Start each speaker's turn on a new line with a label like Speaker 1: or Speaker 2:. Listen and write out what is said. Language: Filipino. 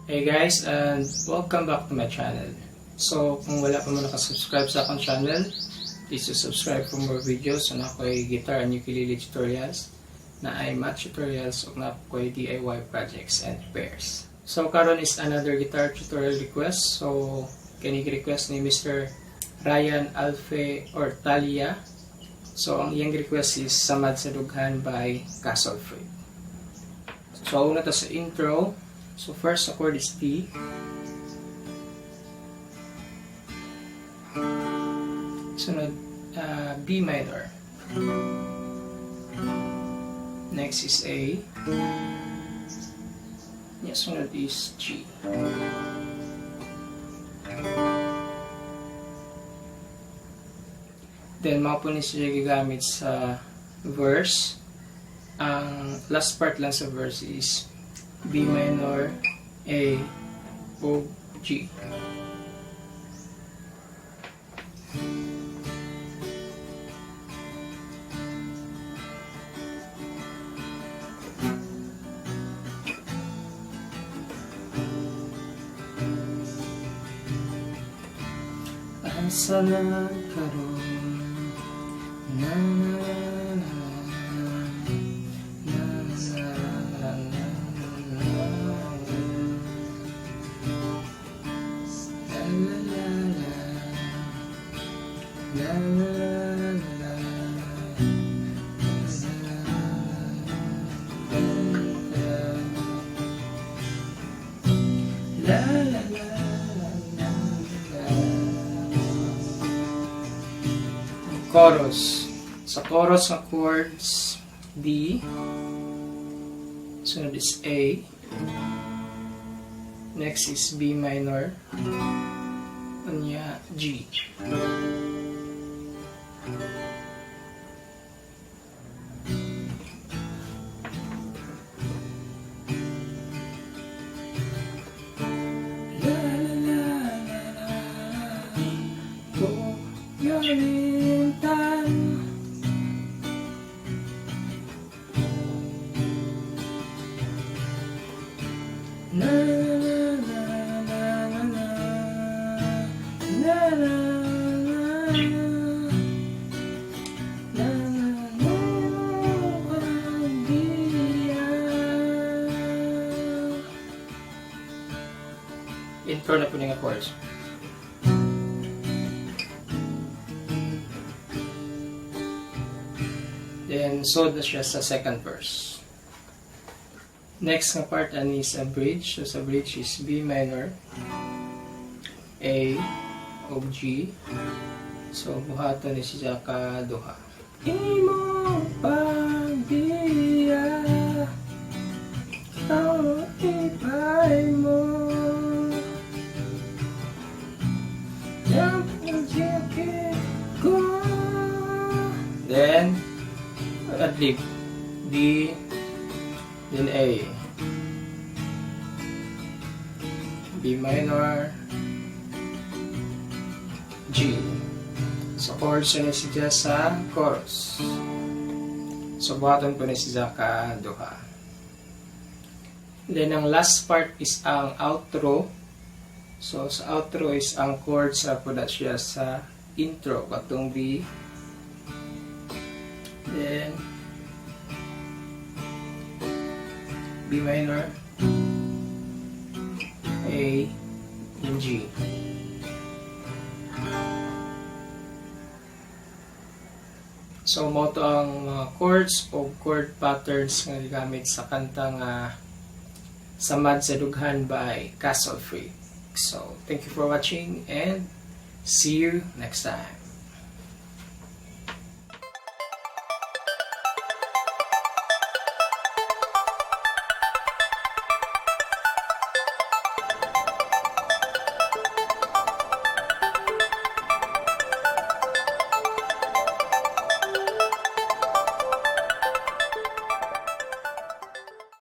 Speaker 1: Hey guys, and welcome back to my channel. So, kung wala pa mo nakasubscribe sa akong channel, please subscribe for more videos na ako'y guitar and ukulele tutorials, na ay math tutorials, o na ako'y DIY projects and repairs. So, Karon is another guitar tutorial request. So, kinig request ni Mr. Ryan Alfe Ortalia. So, ang iyang request is Samad sa Dughan by Castlefreak. So, una to sa intro. So, first chord is D. Sunod, B minor. Next is A. Sunod is G. Then, mga po siya gagamit sa verse. Ang last part lang sa verse is B minor, A, O, G. Asa na karon na chorus. Sa chorus ng chords D, sunod is A, next is B minor, unya G. Intro na po nga chords. Then, so na siya sa second verse. Next na part is a bridge. So, sa bridge is B minor, A, O, G. So, buhaton ni siya ka duha. Imo pagdiya, ang ipay mo, then adlib D, then A, B minor, G. So chords yun siya sa chorus. So buhaton ko na siya ka duha. Then ang last part is ang outro. So sa outro is ang chords na po na siya sa intro, katong B, then B minor, A, and G. So mo to ang chords o chord patterns nga gigamit sa kanta nga Samad sa Dughan by Castlefreak. So thank you for watching and see you next time.